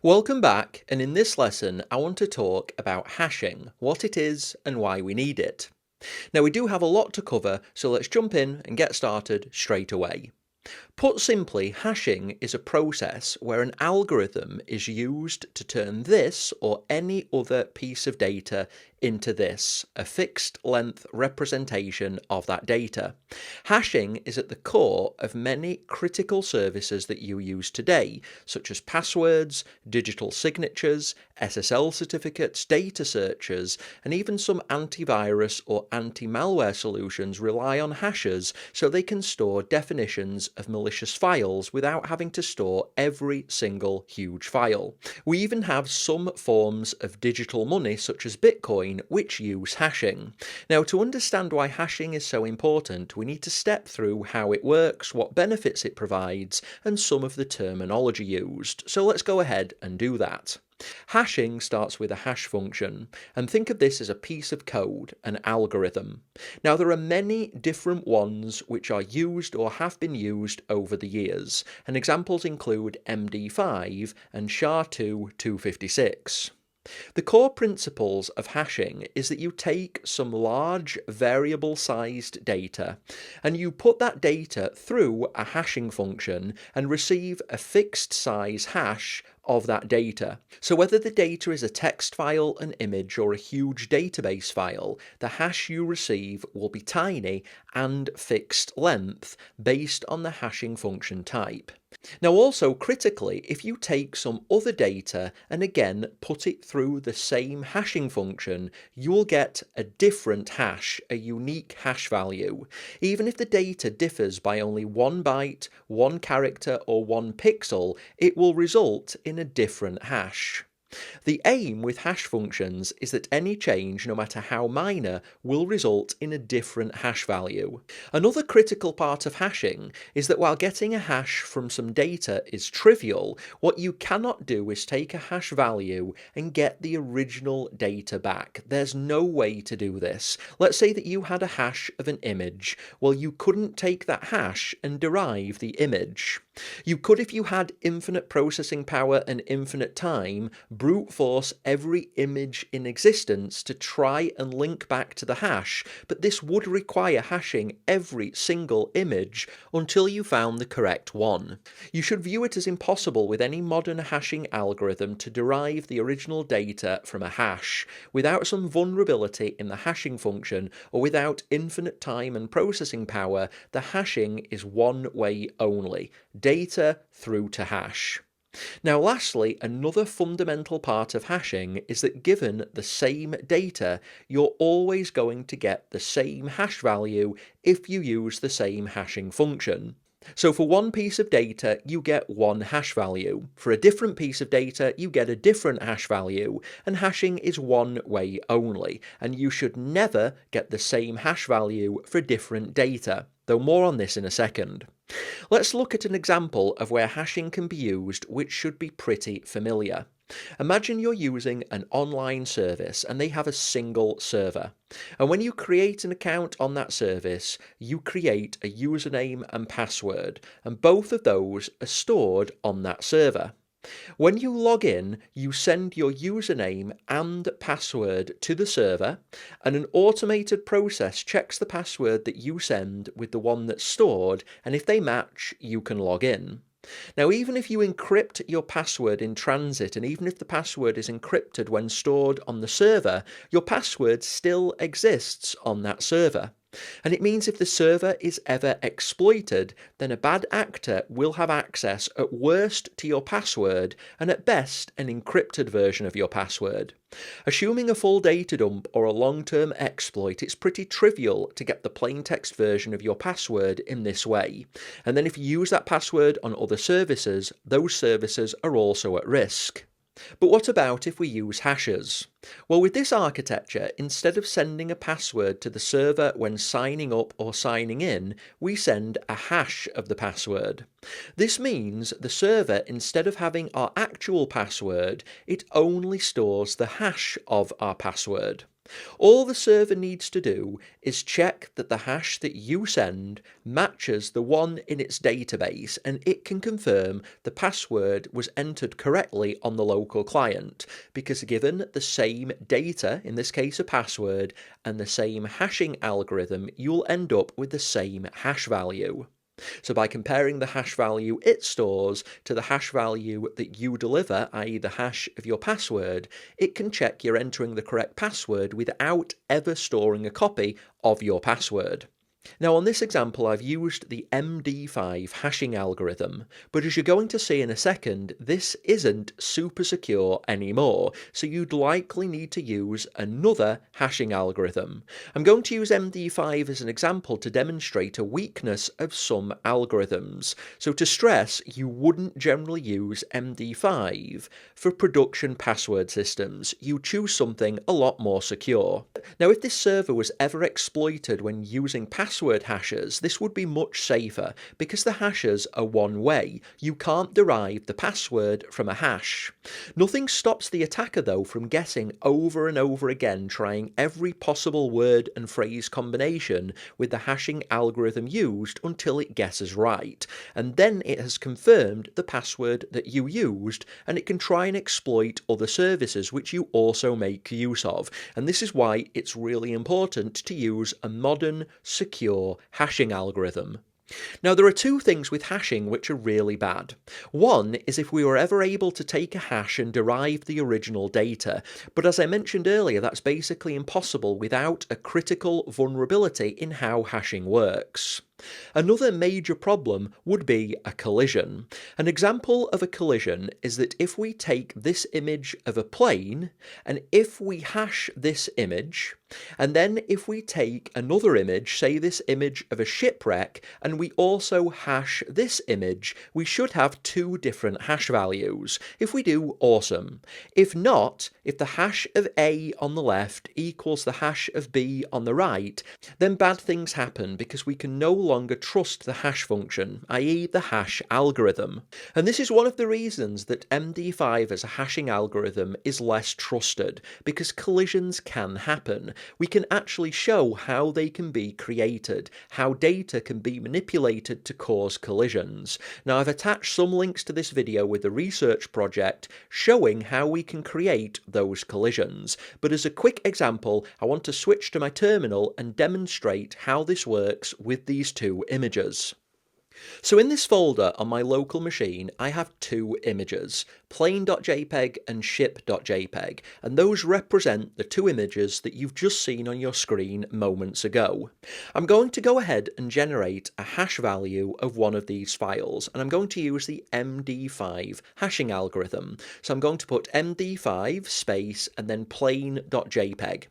Welcome back, and in this lesson I want to talk about hashing, what it is and why we need it. Now we do have a lot to cover, so let's jump in and get started straight away. Put simply, hashing is a process where an algorithm is used to turn this or any other piece of data into this, a fixed length representation of that data. Hashing is at the core of many critical services that you use today, such as passwords, digital signatures, SSL certificates, data searches, and even some antivirus or anti-malware solutions rely on hashes so they can store definitions of malicious files without having to store every single huge file. We even have some forms of digital money such as Bitcoin which use hashing. Now, to understand why hashing is so important, we need to step through how it works, what benefits it provides, and some of the terminology used. So let's go ahead and do that. Hashing starts with a hash function, and think of this as a piece of code, an algorithm. Now there are many different ones which are used or have been used over the years, and examples include MD5 and SHA-2 256. The core principles of hashing is that you take some large variable-sized data and you put that data through a hashing function and receive a fixed size hash of that data. So whether the data is a text file, an image, or a huge database file, the hash you receive will be tiny and fixed length based on the hashing function type. Now also critically, if you take some other data and again put it through the same hashing function, you will get a different hash, a unique hash value. Even if the data differs by only 1 byte, 1 character, or 1 pixel, it will result in a different hash. The aim with hash functions is that any change, no matter how minor, will result in a different hash value. Another critical part of hashing is that while getting a hash from some data is trivial, what you cannot do is take a hash value and get the original data back. There's no way to do this. Let's say that you had a hash of an image. Well, you couldn't take that hash and derive the image. You could if you had infinite processing power and infinite time, brute force every image in existence to try and link back to the hash, but this would require hashing every single image until you found the correct one. You should view it as impossible with any modern hashing algorithm to derive the original data from a hash. Without some vulnerability in the hashing function or without infinite time and processing power, the hashing is one way only. Data through to hash. Now lastly, another fundamental part of hashing is that given the same data, you're always going to get the same hash value if you use the same hashing function. So for one piece of data, you get one hash value. For a different piece of data, you get a different hash value, and hashing is one way only, and you should never get the same hash value for different data, though more on this in a second. Let's look at an example of where hashing can be used, which should be pretty familiar. Imagine you're using an online service and they have a single server. And when you create an account on that service, you create a username and password, and both of those are stored on that server. When you log in, you send your username and password to the server, and an automated process checks the password that you send with the one that's stored, and if they match, you can log in. Now, even if you encrypt your password in transit, and even if the password is encrypted when stored on the server, your password still exists on that server. And it means if the server is ever exploited, then a bad actor will have access at worst to your password and at best an encrypted version of your password. Assuming a full data dump or a long-term exploit, it's pretty trivial to get the plain-text version of your password in this way. And then if you use that password on other services, those services are also at risk. But what about if we use hashes? Well, with this architecture, instead of sending a password to the server when signing up or signing in, we send a hash of the password. This means the server, instead of having our actual password, it only stores the hash of our password. All the server needs to do is check that the hash that you send matches the one in its database, and it can confirm the password was entered correctly on the local client, because given the same data, in this case a password, and the same hashing algorithm, you'll end up with the same hash value. So by comparing the hash value it stores to the hash value that you deliver, i.e. the hash of your password, it can check you're entering the correct password without ever storing a copy of your password. Now on this example I've used the MD5 hashing algorithm, but as you're going to see in a second, this isn't super secure anymore, so you'd likely need to use another hashing algorithm. I'm going to use MD5 as an example to demonstrate a weakness of some algorithms. So to stress, you wouldn't generally use MD5 for production password systems. You choose something a lot more secure. Now if this server was ever exploited when using password hashes, this would be much safer because the hashes are one way. You can't derive the password from a hash. Nothing stops the attacker though from guessing over and over again, trying every possible word and phrase combination with the hashing algorithm used until it guesses right, and then it has confirmed the password that you used, and it can try and exploit other services which you also make use of. And this is why it's really important to use a modern, secure hashing algorithm. Now there are two things with hashing which are really bad. One is if we were ever able to take a hash and derive the original data, but as I mentioned earlier, that's basically impossible without a critical vulnerability in how hashing works. Another major problem would be a collision. An example of a collision is that if we take this image of a plane, and if we hash this image, and then if we take another image, say this image of a shipwreck, and we also hash this image, we should have two different hash values. If we do, awesome. If not, if the hash of A on the left equals the hash of B on the right, then bad things happen because we can no longer trust the hash function, i.e. the hash algorithm. And this is one of the reasons that MD5 as a hashing algorithm is less trusted, because collisions can happen. We can actually show how they can be created, how data can be manipulated to cause collisions. Now I've attached some links to this video with the research project showing how we can create those collisions, but as a quick example I want to switch to my terminal and demonstrate how this works with these two images. So in this folder on my local machine, I have two images, plain.jpg and ship.jpg, and those represent the two images that you've just seen on your screen moments ago. I'm going to go ahead and generate a hash value of one of these files, and I'm going to use the MD5 hashing algorithm. So I'm going to put MD5 space and then plain.jpg.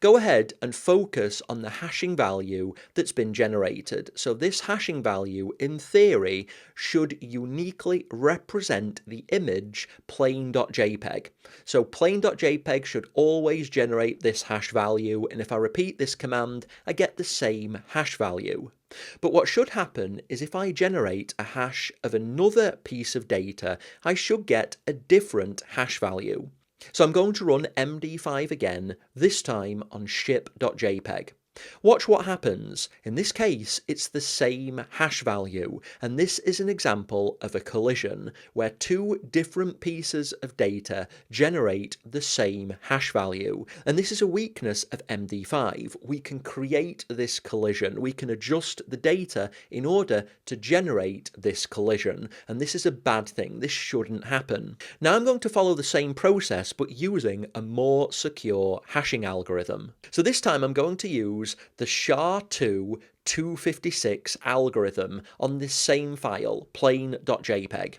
Go ahead and focus on the hashing value that's been generated. So this hashing value, in theory, should uniquely represent the image plain.jpg. So plain.jpg should always generate this hash value, and if I repeat this command, I get the same hash value. But what should happen is if I generate a hash of another piece of data, I should get a different hash value. So I'm going to run MD5 again, this time on ship.jpg. Watch what happens. In this case, it's the same hash value, and this is an example of a collision where two different pieces of data generate the same hash value. And this is a weakness of MD5. We can create this collision. We can adjust the data in order to generate this collision, and this is a bad thing. This shouldn't happen. Now I'm going to follow the same process, but using a more secure hashing algorithm. So this time I'm going to use the SHA-2 256 algorithm on this same file, plain.jpg.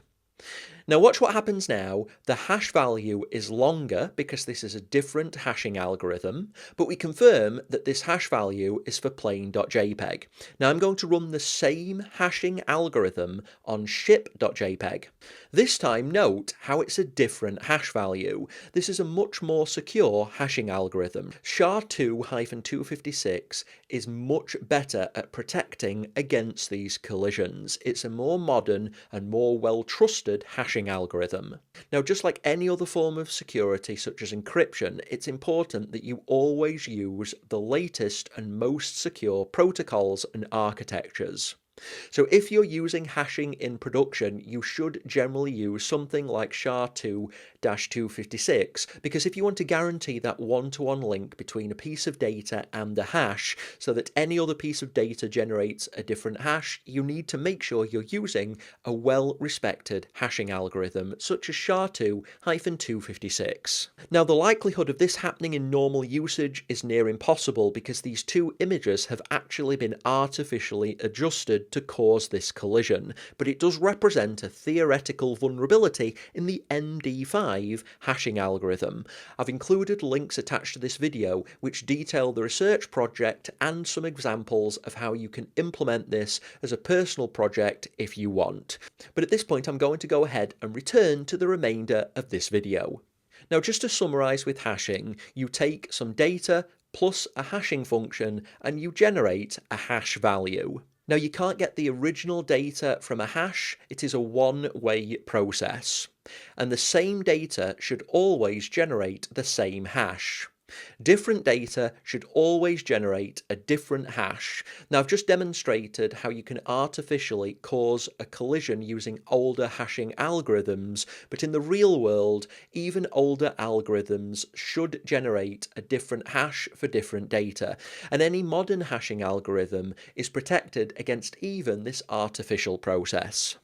Now watch what happens now. The hash value is longer because this is a different hashing algorithm, but we confirm that this hash value is for plain.jpg. Now I'm going to run the same hashing algorithm on ship.jpg. This time note how it's a different hash value. This is a much more secure hashing algorithm. SHA-2-256 is much better at protecting against these collisions. It's a more modern and more well-trusted hashing hashing algorithm. Now, just like any other form of security, such as encryption, it's important that you always use the latest and most secure protocols and architectures. So if you're using hashing in production, you should generally use something like SHA-2-256, because if you want to guarantee that one-to-one link between a piece of data and a hash, so that any other piece of data generates a different hash, you need to make sure you're using a well-respected hashing algorithm, such as SHA-2-256. Now, the likelihood of this happening in normal usage is near impossible, because these two images have actually been artificially adjusted to cause this collision, but it does represent a theoretical vulnerability in the MD5 hashing algorithm. I've included links attached to this video which detail the research project and some examples of how you can implement this as a personal project if you want. But at this point, I'm going to go ahead and return to the remainder of this video. Now, just to summarize with hashing, you take some data plus a hashing function and you generate a hash value. Now, you can't get the original data from a hash, it is a one-way process. And the same data should always generate the same hash. Different data should always generate a different hash. Now, I've just demonstrated how you can artificially cause a collision using older hashing algorithms, but in the real world, even older algorithms should generate a different hash for different data, and any modern hashing algorithm is protected against even this artificial process.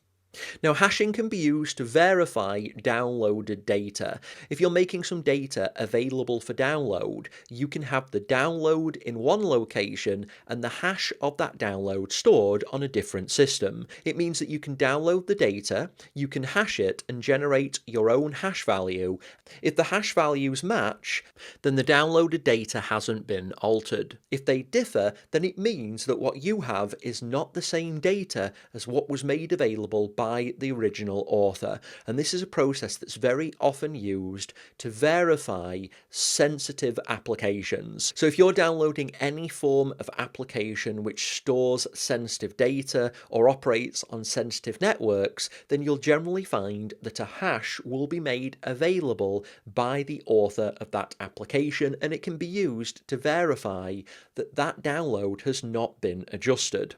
Now, hashing can be used to verify downloaded data. If you're making some data available for download, you can have the download in one location and the hash of that download stored on a different system. It means that you can download the data, you can hash it and generate your own hash value. If the hash values match, then the downloaded data hasn't been altered. If they differ, then it means that what you have is not the same data as what was made available by the original author, and this is a process that's very often used to verify sensitive applications. So if you're downloading any form of application which stores sensitive data or operates on sensitive networks, then you'll generally find that a hash will be made available by the author of that application, and it can be used to verify that that download has not been adjusted.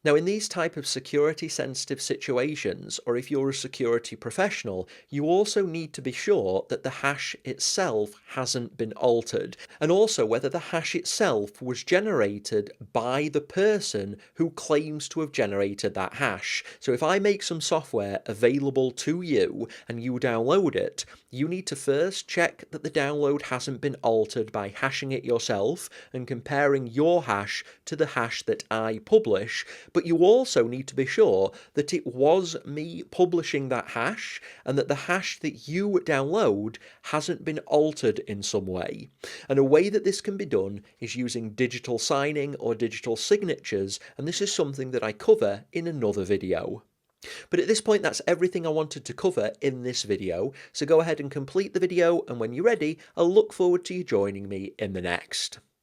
Now, in these type of security sensitive situations, or if you're a security professional, you also need to be sure that the hash itself hasn't been altered, and also whether the hash itself was generated by the person who claims to have generated that hash. So if I make some software available to you and you download it, you need to first check that the download hasn't been altered by hashing it yourself and comparing your hash to the hash that I publish, but you also need to be sure that it was me publishing that hash and that the hash that you download hasn't been altered in some way. And a way that this can be done is using digital signing or digital signatures, and this is something that I cover in another video. But at this point, that's everything I wanted to cover in this video, so go ahead and complete the video, and when you're ready, I'll look forward to you joining me in the next.